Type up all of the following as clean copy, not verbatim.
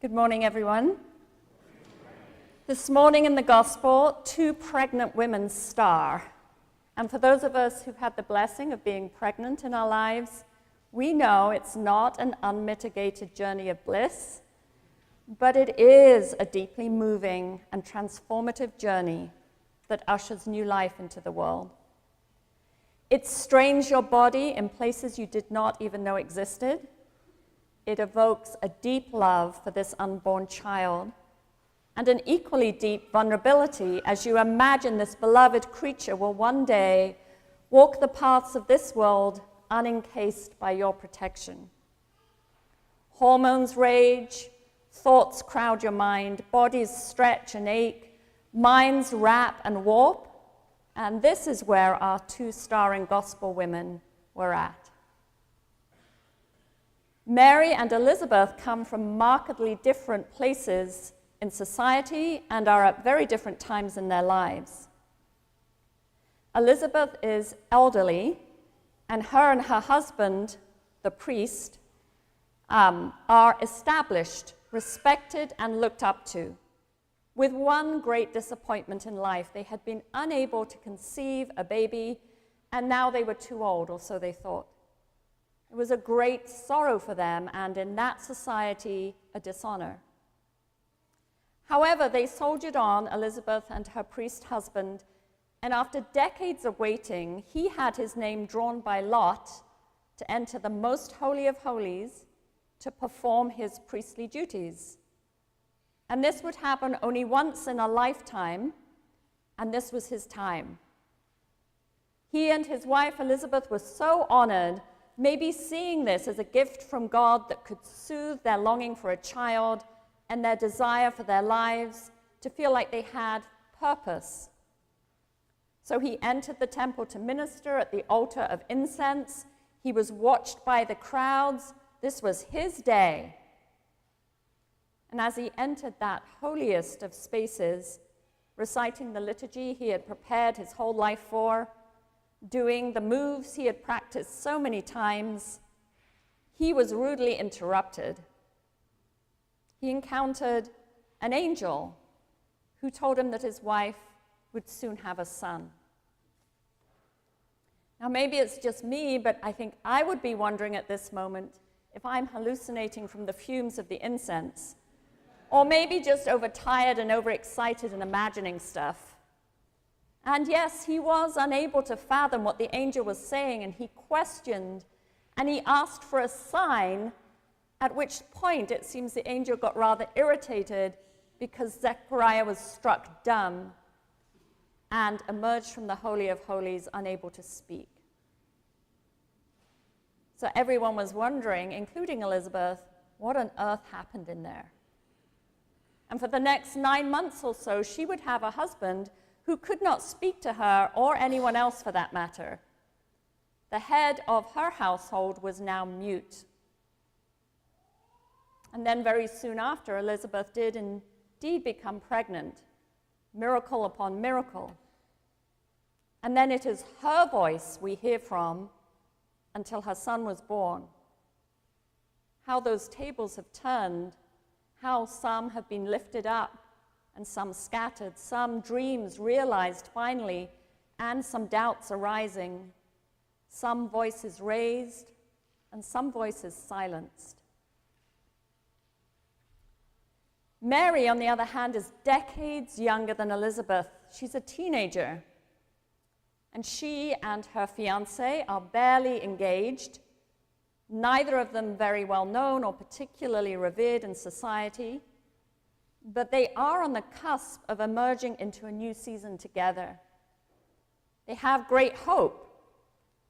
Good morning, everyone. This morning in the Gospel, two pregnant women star. And for those of us who've had the blessing of being pregnant in our lives, we know it's not an unmitigated journey of bliss, but it is a deeply moving and transformative journey that ushers new life into the world. It strains your body in places you did not even know existed. It evokes a deep love for this unborn child and an equally deep vulnerability as you imagine this beloved creature will one day walk the paths of this world unencased by your protection. Hormones rage, thoughts crowd your mind, bodies stretch and ache, minds wrap and warp, and this is where our two starring gospel women were at. Mary and Elizabeth come from markedly different places in society and are at very different times in their lives. Elizabeth is elderly, and her husband, the priest, are established, respected, and looked up to. With one great disappointment in life, they had been unable to conceive a baby, and now they were too old, or so they thought. It was a great sorrow for them, and in that society, a dishonor. However, they soldiered on, Elizabeth and her priest husband, and after decades of waiting, he had his name drawn by lot to enter the most holy of holies to perform his priestly duties. And this would happen only once in a lifetime, and this was his time. He and his wife Elizabeth were so honored, maybe seeing this as a gift from God that could soothe their longing for a child and their desire for their lives to feel like they had purpose. So he entered the temple to minister at the altar of incense. He was watched by the crowds. This was his day. And as he entered that holiest of spaces, reciting the liturgy he had prepared his whole life for, doing the moves he had practiced so many times, he was rudely interrupted. He encountered an angel who told him that his wife would soon have a son. Now, maybe it's just me, but I think I would be wondering at this moment if I'm hallucinating from the fumes of the incense, or maybe just overtired and overexcited and imagining stuff. And yes, he was unable to fathom what the angel was saying, and he questioned, and he asked for a sign, at which point it seems the angel got rather irritated because Zechariah was struck dumb and emerged from the Holy of Holies unable to speak. So everyone was wondering, including Elizabeth, what on earth happened in there? And for the next 9 months or so, she would have a husband who could not speak to her or anyone else for that matter. The head of her household was now mute. And then very soon after, Elizabeth did indeed become pregnant, miracle upon miracle. And then it is her voice we hear from until her son was born. How those tables have turned, how some have been lifted up and some scattered, some dreams realized finally, and some doubts arising, some voices raised, and some voices silenced. Mary, on the other hand, is decades younger than Elizabeth. She's a teenager, and she and her fiancé are barely engaged, neither of them very well known or particularly revered in society. But they are on the cusp of emerging into a new season together. They have great hope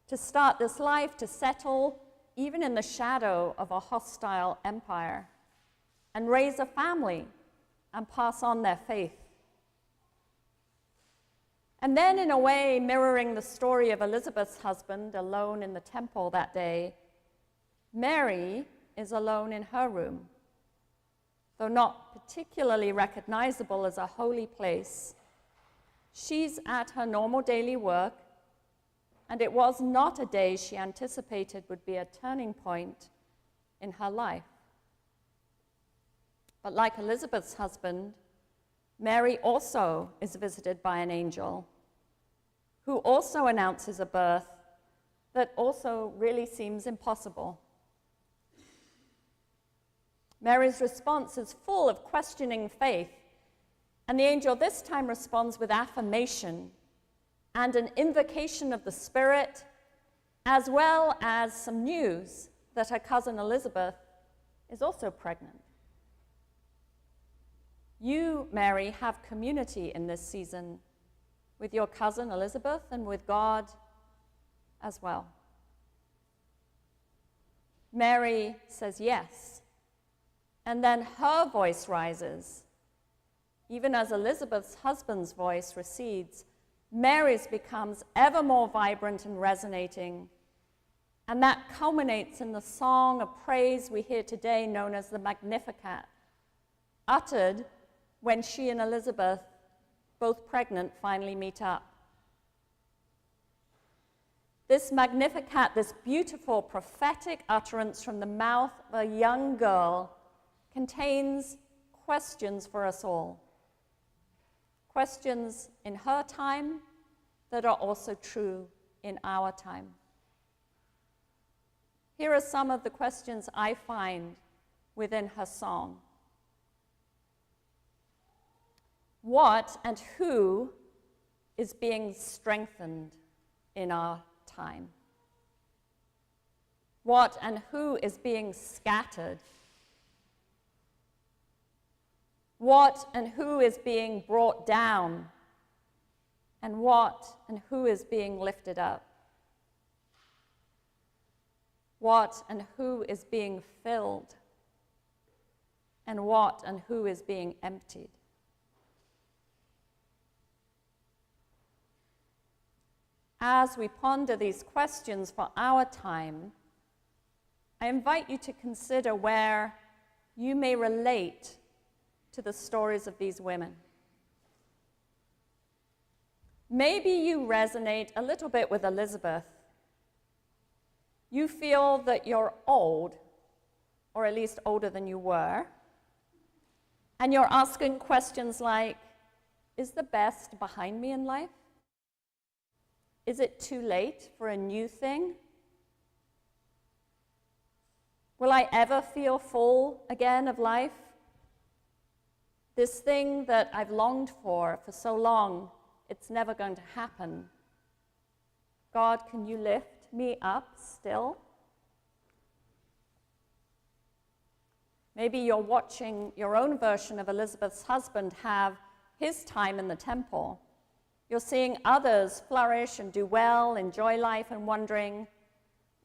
to start this life, to settle even in the shadow of a hostile empire, and raise a family and pass on their faith. And then, in a way, mirroring the story of Elizabeth's husband alone in the temple that day, Mary is alone in her room. Though not particularly recognizable as a holy place, she's at her normal daily work, and it was not a day she anticipated would be a turning point in her life. But like Elizabeth's husband, Mary also is visited by an angel who also announces a birth that also really seems impossible. Mary's response is full of questioning faith, and the angel this time responds with affirmation and an invocation of the Spirit, as well as some news that her cousin Elizabeth is also pregnant. You, Mary, have community in this season with your cousin Elizabeth and with God as well. Mary says yes, and then her voice rises. Even as Elizabeth's husband's voice recedes, Mary's becomes ever more vibrant and resonating, and that culminates in the song of praise we hear today known as the Magnificat, uttered when she and Elizabeth, both pregnant, finally meet up. This Magnificat, this beautiful prophetic utterance from the mouth of a young girl, contains questions for us all. Questions in her time that are also true in our time. Here are some of the questions I find within her song. What and who is being strengthened in our time? What and who is being scattered? What and who is being brought down? And what and who is being lifted up? What and who is being filled? And what and who is being emptied? As we ponder these questions for our time, I invite you to consider where you may relate to the stories of these women. Maybe you resonate a little bit with Elizabeth. You feel that you're old, or at least older than you were, and you're asking questions like, is the best behind me in life? Is it too late for a new thing? Will I ever feel full again of life? This thing that I've longed for so long, it's never going to happen. God, can you lift me up still? Maybe you're watching your own version of Elizabeth's husband have his time in the temple. You're seeing others flourish and do well, enjoy life, and wondering,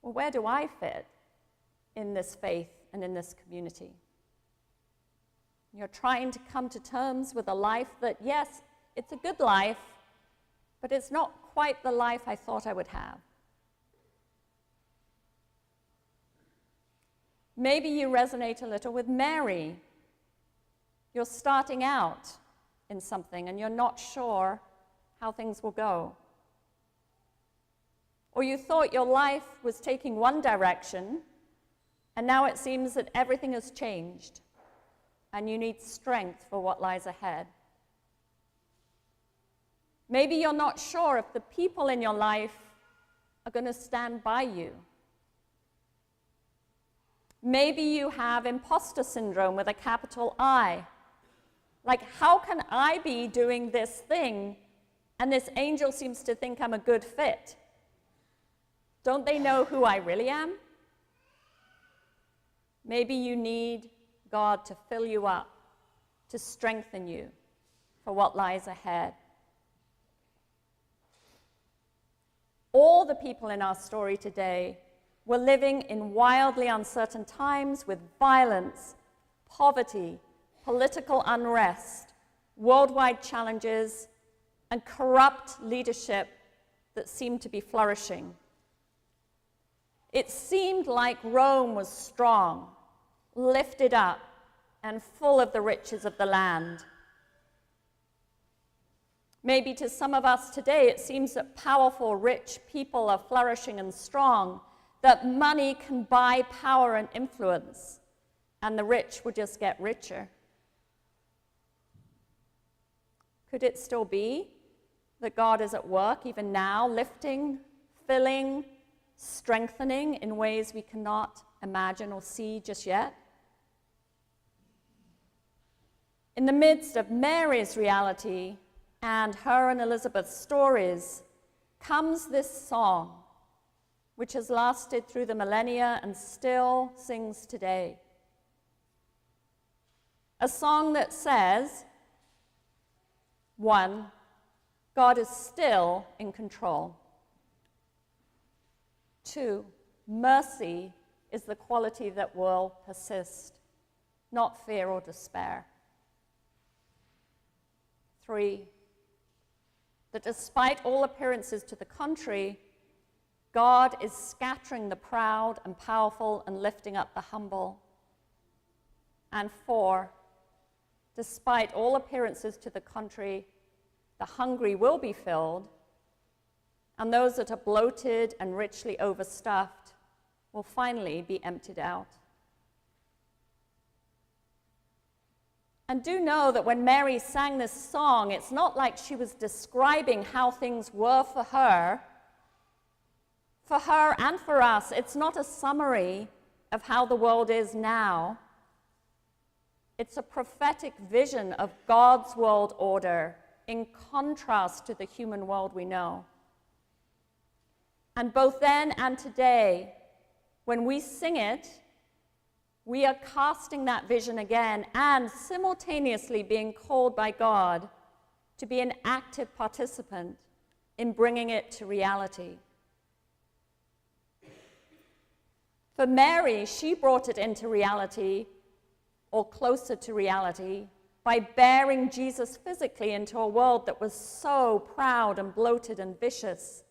well, where do I fit in this faith and in this community? You're trying to come to terms with a life that, yes, it's a good life, but it's not quite the life I thought I would have. Maybe you resonate a little with Mary. You're starting out in something and you're not sure how things will go. Or you thought your life was taking one direction, and now it seems that everything has changed, and you need strength for what lies ahead. Maybe you're not sure if the people in your life are going to stand by you. Maybe you have imposter syndrome with a capital I. Like, how can I be doing this thing and this angel seems to think I'm a good fit? Don't they know who I really am? Maybe you need God to fill you up, to strengthen you for what lies ahead. All the people in our story today were living in wildly uncertain times with violence, poverty, political unrest, worldwide challenges, and corrupt leadership that seemed to be flourishing. It seemed like Rome was strong, lifted up, and full of the riches of the land. Maybe to some of us today, it seems that powerful, rich people are flourishing and strong, that money can buy power and influence, and the rich will just get richer. Could it still be that God is at work even now, lifting, filling, strengthening in ways we cannot imagine or see just yet? In the midst of Mary's reality and her and Elizabeth's stories comes this song, which has lasted through the millennia and still sings today. A song that says, 1, God is still in control. 2, mercy is the quality that will persist, not fear or despair. 3, that despite all appearances to the contrary, God is scattering the proud and powerful and lifting up the humble. And 4, despite all appearances to the contrary, the hungry will be filled, and those that are bloated and richly overstuffed will finally be emptied out. And do know that when Mary sang this song, it's not like she was describing how things were for her and for us. It's not a summary of how the world is now. It's a prophetic vision of God's world order in contrast to the human world we know. And both then and today, when we sing it, we are casting that vision again and simultaneously being called by God to be an active participant in bringing it to reality. For Mary, she brought it into reality, or closer to reality, by bearing Jesus physically into a world that was so proud and bloated and vicious,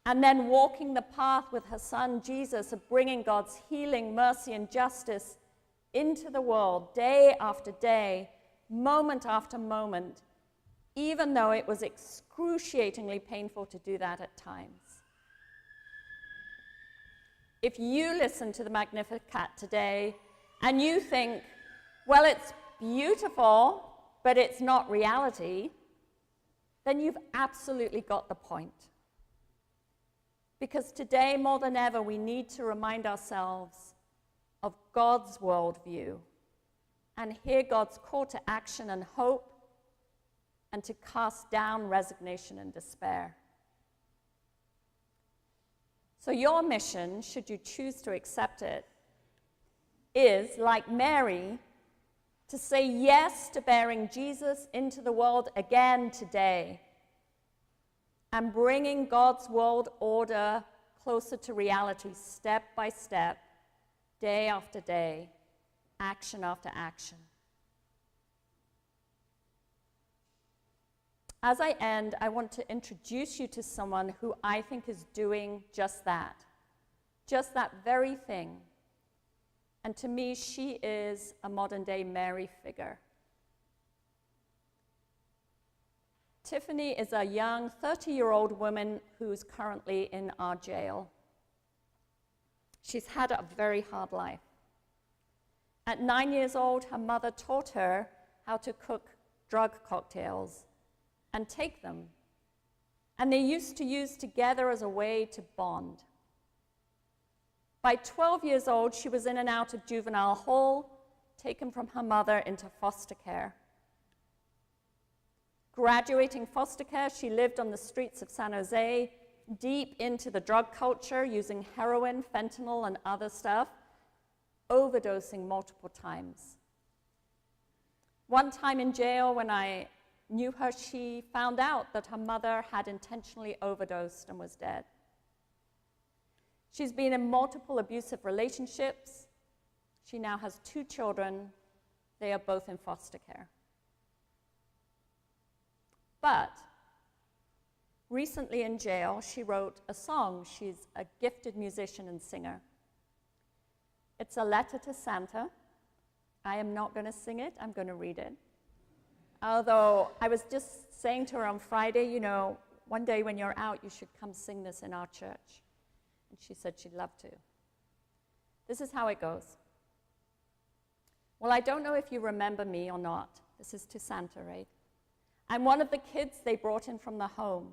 and then walking the path with her son Jesus of bringing God's healing, mercy, and justice into the world day after day, moment after moment, even though it was excruciatingly painful to do that at times. If you listen to the Magnificat today and you think, well, it's beautiful, but it's not reality, then you've absolutely got the point. Because today, more than ever, we need to remind ourselves of God's worldview and hear God's call to action and hope, and to cast down resignation and despair. So your mission, should you choose to accept it, is, like Mary, to say yes to bearing Jesus into the world again today and bringing God's world order closer to reality step by step, day after day, action after action. As I end, I want to introduce you to someone who I think is doing just that very thing. And to me, she is a modern-day Mary figure. Tiffany is a young 30-year-old woman who's currently in our jail. She's had a very hard life. At 9 years old, her mother taught her how to cook drug cocktails and take them. And they used to use together as a way to bond. By 12 years old, she was in and out of juvenile hall, taken from her mother into foster care. Graduating foster care, she lived on the streets of San Jose, deep into the drug culture, using heroin, fentanyl, and other stuff, overdosing multiple times. One time in jail, when I knew her, she found out that her mother had intentionally overdosed and was dead. She's been in multiple abusive relationships. She now has 2 children. They are both in foster care. But recently in jail, she wrote a song. She's a gifted musician and singer. It's a letter to Santa. I am not going to sing it. I'm going to read it. Although I was just saying to her on Friday, you know, one day when you're out, you should come sing this in our church. And she said she'd love to. This is how it goes. Well, I don't know if you remember me or not. This is to Santa, right? I'm one of the kids they brought in from the home.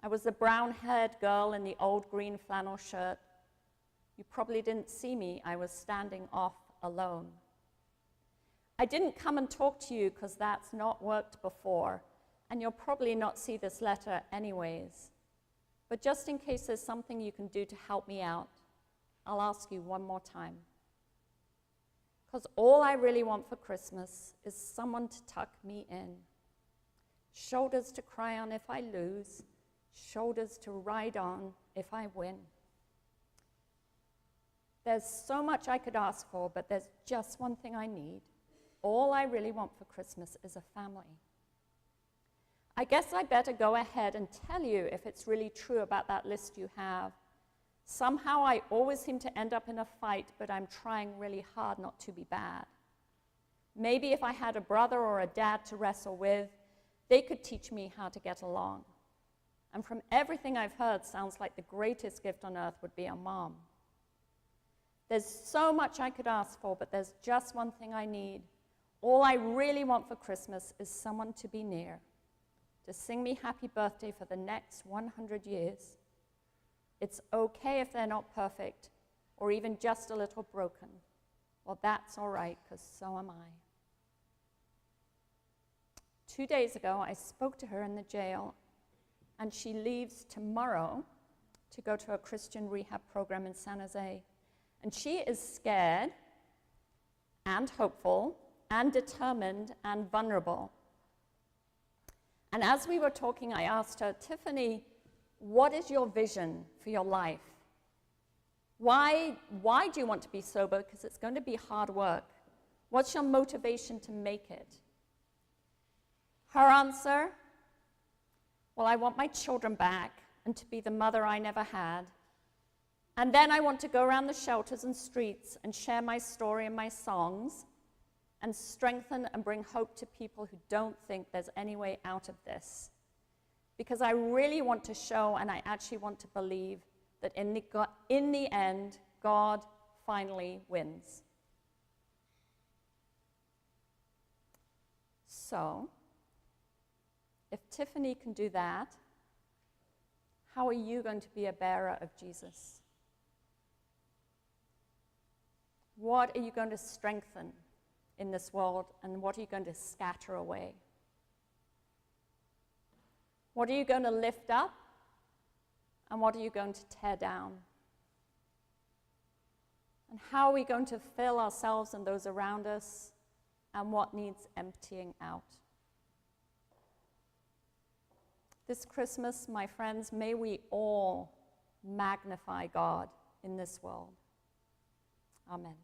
I was the brown-haired girl in the old green flannel shirt. You probably didn't see me. I was standing off alone. I didn't come and talk to you because that's not worked before, and you'll probably not see this letter anyways. But just in case there's something you can do to help me out, I'll ask you one more time. Because all I really want for Christmas is someone to tuck me in. Shoulders to cry on if I lose, shoulders to ride on if I win. There's so much I could ask for, but there's just one thing I need. All I really want for Christmas is a family. I guess I better go ahead and tell you if it's really true about that list you have. Somehow I always seem to end up in a fight, but I'm trying really hard not to be bad. Maybe if I had a brother or a dad to wrestle with, they could teach me how to get along. And from everything I've heard, sounds like the greatest gift on earth would be a mom. There's so much I could ask for, but there's just one thing I need. All I really want for Christmas is someone to be near, to sing me happy birthday for the next 100 years. It's okay if they're not perfect or even just a little broken. Well, that's all right, because so am I. 2 days ago, I spoke to her in the jail, and she leaves tomorrow to go to a Christian rehab program in San Jose. And she is scared and hopeful and determined and vulnerable. And as we were talking, I asked her, Tiffany, what is your vision for your life? Why do you want to be sober? Because it's going to be hard work. What's your motivation to make it? Her answer, well, I want my children back and to be the mother I never had. And then I want to go around the shelters and streets and share my story and my songs and strengthen and bring hope to people who don't think there's any way out of this. Because I really want to show, and I actually want to believe, that in the end, God finally wins. So, if Tiffany can do that, how are you going to be a bearer of Jesus? What are you going to strengthen in this world, and what are you going to scatter away? What are you going to lift up, and what are you going to tear down? And how are we going to fill ourselves and those around us, and what needs emptying out? This Christmas, my friends, may we all magnify God in this world. Amen.